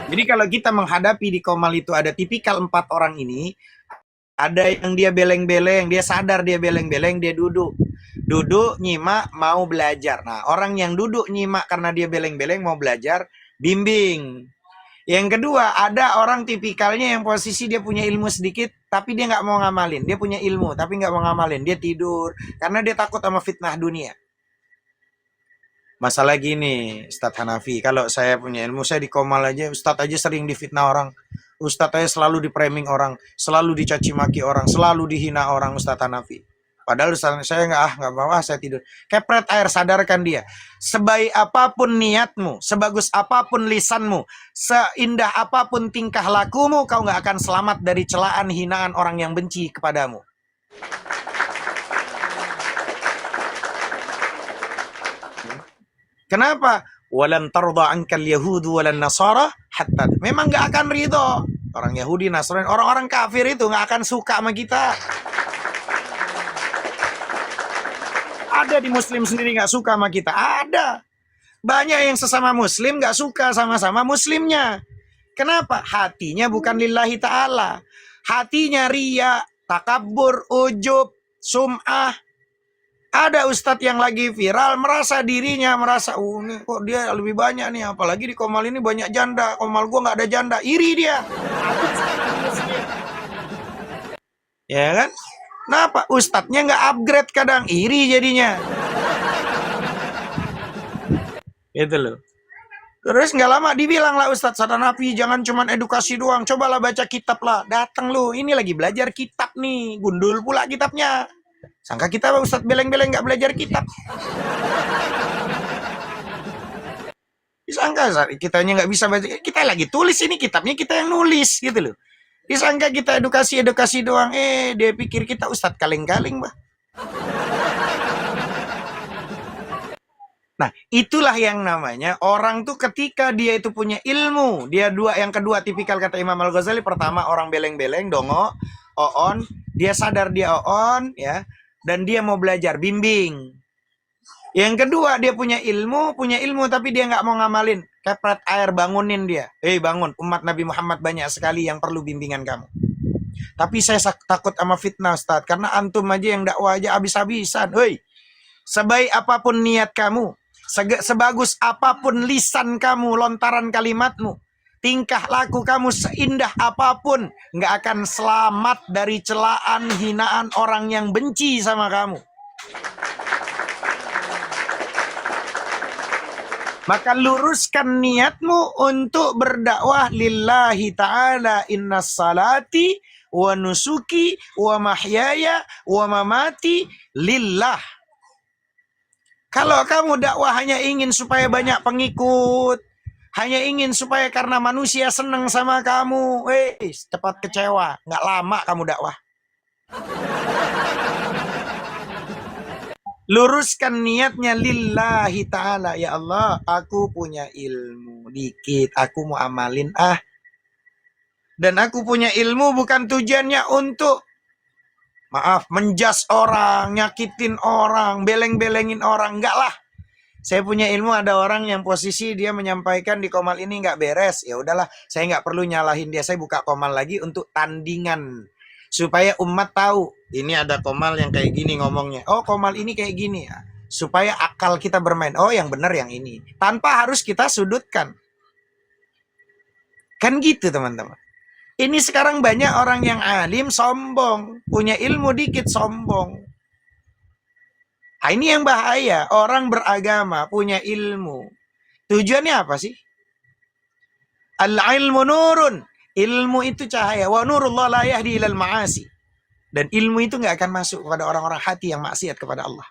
Jadi kalau kita menghadapi di Qomal itu ada tipikal 4 orang ini, ada yang dia beleng-beleng, dia sadar dia beleng-beleng, dia duduk nyimak mau belajar. Nah, orang yang duduk nyimak karena dia beleng-beleng mau belajar, bimbing. Yang kedua, ada orang tipikalnya yang posisi dia punya ilmu sedikit, tapi dia nggak mau ngamalin. Dia punya ilmu, tapi nggak mau ngamalin. Dia tidur, karena dia takut sama fitnah dunia. Masalah gini, Ustadz Hanafi, kalau saya punya ilmu, saya di Qomal aja, Ustadz aja sering difitnah orang. Ustadz aja selalu dipraming orang, selalu dicaci maki orang, selalu dihina orang, Ustadz Hanafi. Padahal saya nggak mau, saya tidur. Kepret air, sadarkan dia. Sebaik apapun niatmu, sebagus apapun lisanmu, seindah apapun tingkah lakumu, kau nggak akan selamat dari celaan hinaan orang yang benci kepadamu. Kenapa? Walan tarda ankal yahudu walan nasara hatta. Memang nggak akan ridho. Orang Yahudi, Nasrani, orang-orang kafir itu nggak akan suka sama kita. Ada di Muslim sendiri nggak suka sama kita, ada. Banyak yang sesama Muslim nggak suka sama-sama Muslimnya. Kenapa? Hatinya bukan lillahi ta'ala. Hatinya riya, takabur, ujub, sum'ah. Ada ustadz yang lagi viral, merasa dirinya, nih, kok dia lebih banyak nih, apalagi di Qomal ini banyak janda, Qomal gue nggak ada janda, iri dia. Ya kan? Kenapa? Ustadznya nggak upgrade kadang, iri jadinya. Gitu loh. Terus nggak lama dibilang lah Ustadz Hanafi, jangan cuma edukasi doang, cobalah baca kitab lah. Datang lu, ini lagi belajar kitab nih, gundul pula kitabnya. Sangka kita Ustadz beleng-beleng nggak belajar kitab. Disangka kitanya nggak bisa baca, kita lagi tulis ini kitabnya, kita yang nulis gitu loh. Disangka kita edukasi doang, dia pikir kita Ustadz kaleng-kaleng, bah. Nah, itulah yang namanya orang tuh ketika dia itu punya ilmu, dia yang kedua tipikal kata Imam Al-Ghazali, pertama orang beleng-beleng, dongo, oon, dia sadar dia oon, ya, dan dia mau belajar, bimbing. Yang kedua, dia punya ilmu tapi dia nggak mau ngamalin. Kepret air, bangunin dia. Bangun, umat Nabi Muhammad banyak sekali yang perlu bimbingan kamu. Tapi saya takut sama fitnah, Ustaz, karena antum aja yang dakwah aja habis-habisan. Sebaik apapun niat kamu, sebagus apapun lisan kamu, lontaran kalimatmu, tingkah laku kamu seindah apapun, nggak akan selamat dari celaan, hinaan orang yang benci sama kamu. Maka luruskan niatmu untuk berdakwah lillahi ta'ala, inna salati wa nusuki wa mahyaya wa mamati lillah. Kalau kamu dakwah hanya ingin supaya banyak pengikut, Hanya ingin supaya karena manusia senang sama kamu, cepat kecewa. Nggak lama kamu dakwah. Luruskan niatnya lillahi ta'ala. Ya Allah, aku punya ilmu dikit, aku mau amalin Dan aku punya ilmu bukan tujuannya untuk menjas orang, nyakitin orang, beleng-belengin orang. Enggak lah. Saya punya ilmu, ada orang yang posisi dia menyampaikan di komal ini nggak beres. Ya udahlah, saya nggak perlu nyalahin dia. Saya buka komal lagi untuk tandingan. Supaya umat tahu, ini ada komal yang kayak gini ngomongnya. Oh, komal ini kayak gini. Supaya akal kita bermain. Oh, yang benar yang ini. Tanpa harus kita sudutkan. Kan gitu, teman-teman. Ini sekarang banyak orang yang alim sombong. Punya ilmu dikit sombong. Ini yang bahaya. Orang beragama, punya ilmu. Tujuannya apa sih? Al-ilmu nurun. Ilmu itu cahaya. Wa nurullah la yahdi ilal ma'asi. Dan ilmu itu nggak akan masuk kepada orang-orang hati yang maksiat kepada Allah.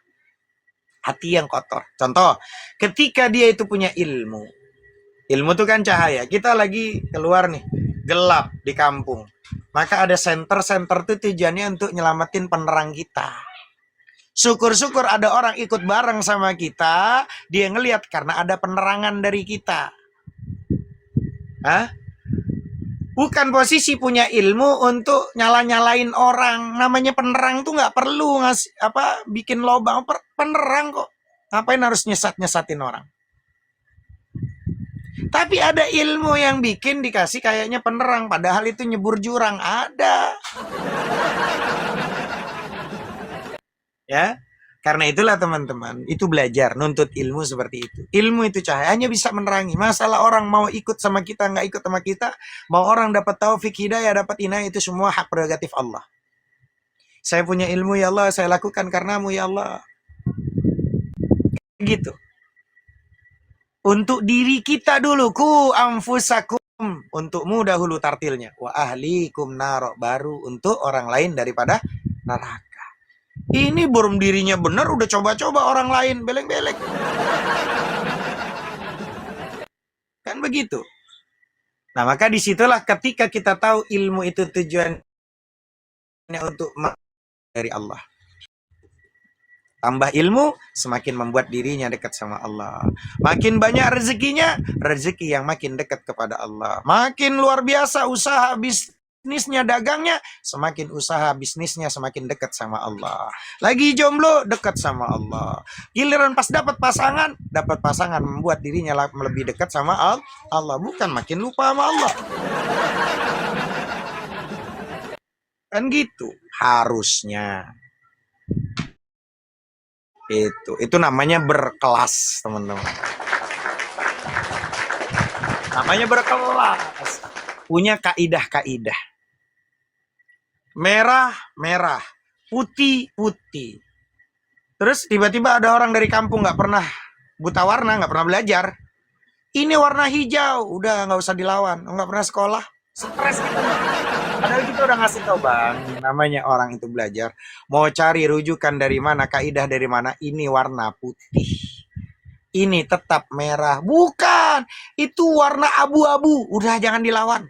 Hati yang kotor. Contoh, ketika dia itu punya ilmu. Ilmu itu kan cahaya. Kita lagi keluar nih. Gelap di kampung. Maka ada senter-senter itu tujuannya untuk nyelamatin penerang kita. Syukur-syukur ada orang ikut bareng sama kita, dia ngelihat karena ada penerangan dari kita. Bukan posisi punya ilmu untuk nyala-nyalain orang. Namanya penerang tuh nggak perlu bikin lobang. Penerang kok. Ngapain harus nyesat-nyesatin orang? Tapi ada ilmu yang bikin dikasih kayaknya penerang, padahal itu nyebur jurang. Ada. Ya, karena itulah teman-teman, itu belajar, nuntut ilmu seperti itu. Ilmu itu cahaya, hanya bisa menerangi. Masalah orang mau ikut sama kita, nggak ikut sama kita, mau orang dapat taufik hidayah, dapat inayah, itu semua hak prerogatif Allah. Saya punya ilmu, ya Allah, saya lakukan karenamu, ya Allah. Gitu. Untuk diri kita dulu, ku anfusakum, untukmu dahulu tartilnya. Wa ahlikum naro, baru untuk orang lain daripada neraka. Ini belum dirinya benar, udah coba-coba orang lain, beleng-beleng. Kan begitu. Nah, maka disitulah ketika kita tahu ilmu itu tujuannya untuk dari Allah. Tambah ilmu, semakin membuat dirinya dekat sama Allah. Makin banyak rezekinya, rezeki yang makin dekat kepada Allah. Makin luar biasa usaha bisnisnya, dagangnya, semakin usaha bisnisnya semakin dekat sama Allah. Lagi jomblo, dekat sama Allah. Giliran pas dapat pasangan membuat dirinya lebih dekat sama Allah. Bukan makin lupa sama Allah. Kan gitu harusnya. Itu namanya berkelas, teman-teman. Namanya berkelas. Punya kaidah-kaidah. Merah, merah. Putih, putih. Terus tiba-tiba ada orang dari kampung gak pernah buta warna, gak pernah belajar. Ini warna hijau, udah gak usah dilawan. Gak pernah sekolah, stres gitu. Padahal kita udah ngasih tau, Bang, namanya orang itu belajar. Mau cari rujukan dari mana, kaidah dari mana, ini warna putih. Ini tetap merah. Bukan, itu warna abu-abu. Udah jangan dilawan.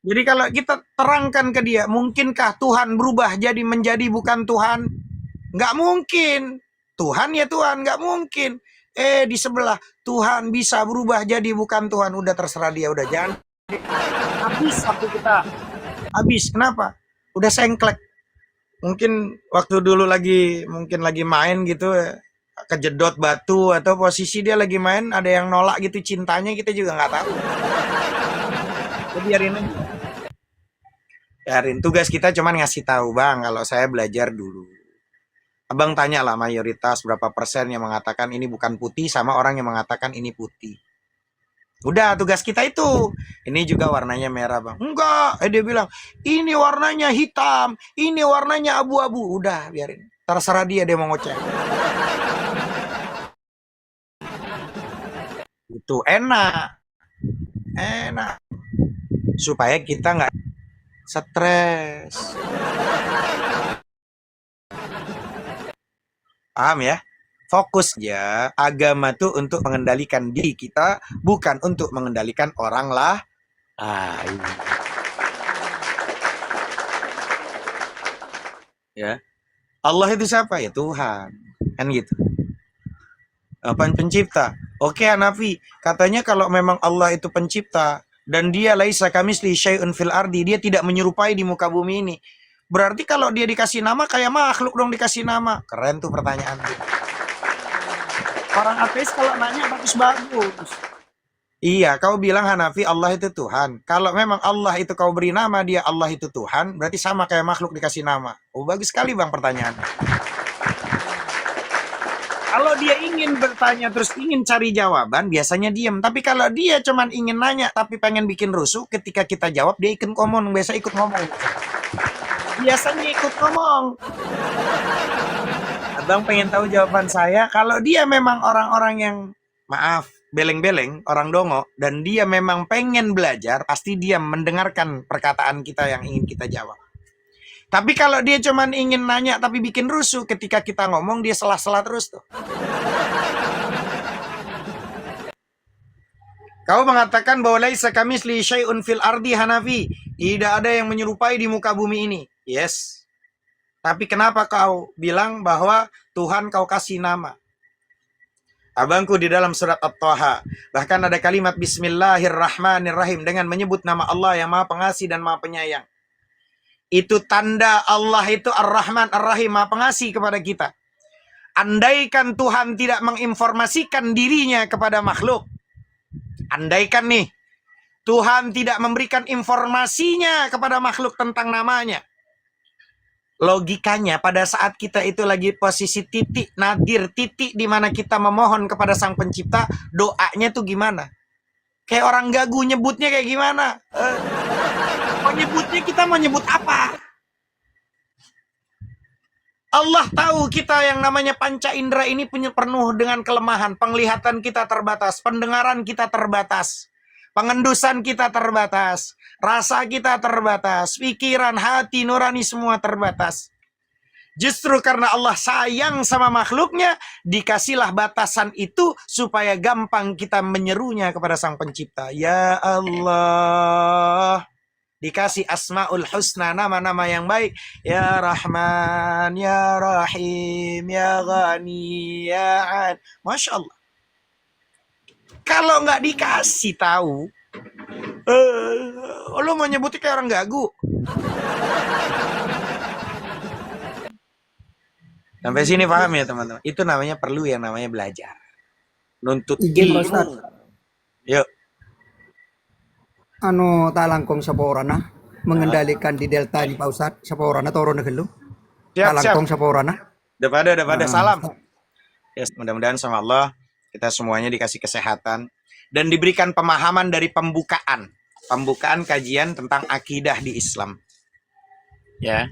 Jadi kalau kita terangkan ke dia, mungkinkah Tuhan berubah jadi menjadi bukan Tuhan? Nggak mungkin. Tuhan ya Tuhan, nggak mungkin. Di sebelah, Tuhan bisa berubah jadi bukan Tuhan. Udah terserah dia, udah jangan. Habis waktu kita. Habis, kenapa? Udah sengklek. Mungkin waktu dulu lagi main gitu, kejedot batu, atau posisi dia lagi main, ada yang nolak gitu cintanya, kita juga nggak tahu. Biarin aja. Biarin. Tugas kita cuma ngasih tahu, Bang, kalau saya belajar dulu. Abang tanya lah mayoritas berapa persen yang mengatakan ini bukan putih sama orang yang mengatakan ini putih. Udah, tugas kita itu. Ini juga warnanya merah, Bang. Enggak, dia bilang, ini warnanya hitam, ini warnanya abu-abu. Udah, biarin. Terserah dia mau ngoceh. Itu enak. Enak. Supaya kita nggak stres. Paham ya? Fokus ya, agama tuh untuk mengendalikan diri kita, bukan untuk mengendalikan orang lah. Ya, Allah itu siapa? Ya Tuhan, kan gitu. Apa pencipta? Oke, Hanafi, katanya kalau memang Allah itu pencipta dan dia laisa kamisli syai'un fil ardi, dia tidak menyerupai di muka bumi ini. Berarti kalau dia dikasih nama kayak makhluk dong dikasih nama. Keren tuh pertanyaan tuh. Orang ateis kalau nanya bagus-bagus. Iya, kau bilang Hanafi Allah itu Tuhan. Kalau memang Allah itu kau beri nama dia Allah itu Tuhan, berarti sama kayak makhluk dikasih nama. Oh, bagus sekali Bang pertanyaan. Kalau dia ingin bertanya terus ingin cari jawaban, biasanya diem. Tapi kalau dia cuman ingin nanya tapi pengen bikin rusuh, ketika kita jawab dia ikut ngomong, biasa ikut ngomong. Biasanya ikut ngomong. Abang pengen tahu jawaban saya, kalau dia memang orang-orang yang maaf, beleng-beleng, orang dongo, dan dia memang pengen belajar, pasti dia mendengarkan perkataan kita yang ingin kita jawab. Tapi kalau dia cuman ingin nanya tapi bikin rusuh, ketika kita ngomong dia salah-salah terus tuh. Kau mengatakan bahwa laisa kamisli syai'un fil ardi Hanafi, tidak ada yang menyerupai di muka bumi ini. Yes. Tapi kenapa kau bilang bahwa Tuhan kau kasih nama? Abangku di dalam surat At-Taha, bahkan ada kalimat Bismillahirrahmanirrahim dengan menyebut nama Allah yang Maha Pengasih dan Maha Penyayang. Itu tanda Allah itu Ar-Rahman Ar-Rahim, Maha Pengasih kepada kita. Andaikan Tuhan tidak menginformasikan dirinya kepada makhluk, andaikan nih Tuhan tidak memberikan informasinya kepada makhluk tentang namanya, logikanya pada saat kita itu lagi posisi titik nadir, titik di mana kita memohon kepada Sang Pencipta, doanya tuh gimana? Kayak orang gagu nyebutnya kayak gimana? Mau nyebutnya kita mau nyebut apa? Allah tahu kita yang namanya panca indera ini punya penuh dengan kelemahan. Penglihatan kita terbatas, pendengaran kita terbatas, pengendusan kita terbatas, rasa kita terbatas, pikiran, hati, nurani semua terbatas. Justru karena Allah sayang sama makhluknya, dikasihlah batasan itu supaya gampang kita menyerunya kepada Sang Pencipta. Ya Allah. Dikasih Asmaul Husna, nama-nama yang baik. Ya Rahman, Ya Rahim, Ya Ghani, Ya Ad. Masya Allah. Kalau nggak dikasih tahu, lo mau nyebutnya kayak orang gagu. Sampai sini paham ya teman-teman? Itu namanya perlu yang namanya belajar. Nuntut ilmu. Yuk. Talangkong sa Borana mengendalikan di Delta ini Pak Ustadz sa Borana toro na gelo. Talangkong sa Borana. Depada salam. Yes, mudah-mudahan sama Allah kita semuanya dikasih kesehatan dan diberikan pemahaman dari pembukaan kajian tentang akidah di Islam. Ya.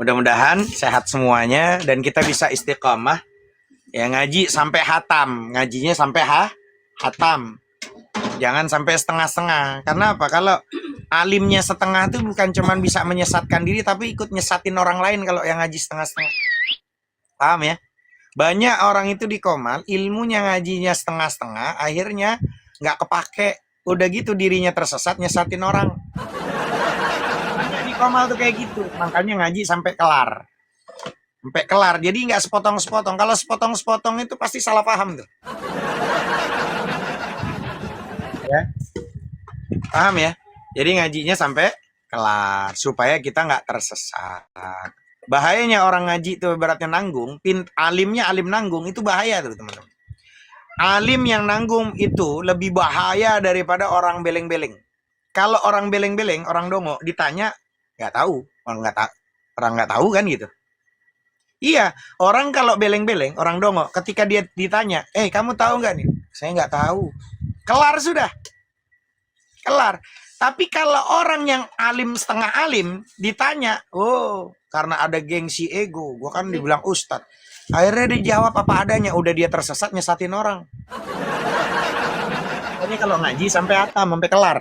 Mudah-mudahan sehat semuanya dan kita bisa istiqamah. Ya, ngaji sampai hatam, ngajinya sampai hatam. Jangan sampai setengah-setengah. Karena apa? Kalau alimnya setengah itu bukan cuman bisa menyesatkan diri, tapi ikut nyesatin orang lain kalau yang ngaji setengah-setengah. Paham ya? Banyak orang itu di Komal, ilmunya ngajinya setengah-setengah, akhirnya nggak kepake. Udah gitu dirinya tersesat, nyesatin orang. Banyak di Komal tuh kayak gitu. Makanya ngaji sampai kelar. Sampai kelar. Jadi nggak sepotong-sepotong. Kalau sepotong-sepotong itu pasti salah paham tuh. Ya. Paham ya? Jadi ngajinya sampai kelar supaya kita nggak tersesat. Bahayanya orang ngaji itu beratnya nanggung, alimnya alim nanggung itu bahaya tuh teman-teman. Alim yang nanggung itu lebih bahaya daripada orang beleng-beleng. Kalau orang beleng-beleng, orang dongo ditanya nggak tahu, orang nggak tahu kan gitu. Iya, orang kalau beleng-beleng, orang dongo, ketika dia ditanya, kamu tahu nggak nih? Saya nggak tahu. Kelar sudah. Kelar. Tapi kalau orang yang alim setengah alim ditanya, karena ada gengsi ego, gue kan dibilang ustadz. Akhirnya dia jawab apa adanya, udah dia tersesat nyesatin orang. Ini kalau ngaji sampai hatam, sampai kelar.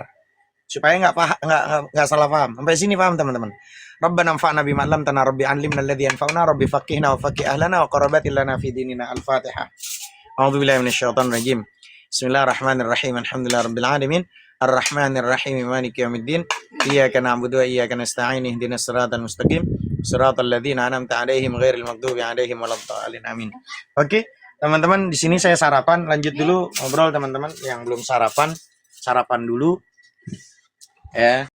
Supaya nggak salah paham. Sampai sini paham teman-teman. Rabbana anfa'na bima 'allamtana, Rabbi 'allimna alladhi yanfa'una, Rabbi faqihna wa faqih ahlana wa qarabatil lana fi dinina. Al-Fatihah. A'udzubillahi minasyaitonir rajim. Bismillahirrahmanirrahim. Alhamdulillahirabbil alamin. Ar-Rahmanir Rahim. Maliki yaumiddin. Iyyaka na'budu wa iyyaka nasta'in. Ihdinas siratal mustaqim. Siratal ladzina an'amta 'alaihim ghairil maghdubi 'alaihim waladdallin. Amin. Oke, teman-teman, di sini saya sarapan. Lanjut dulu ngobrol teman-teman yang belum sarapan. Sarapan dulu. Ya.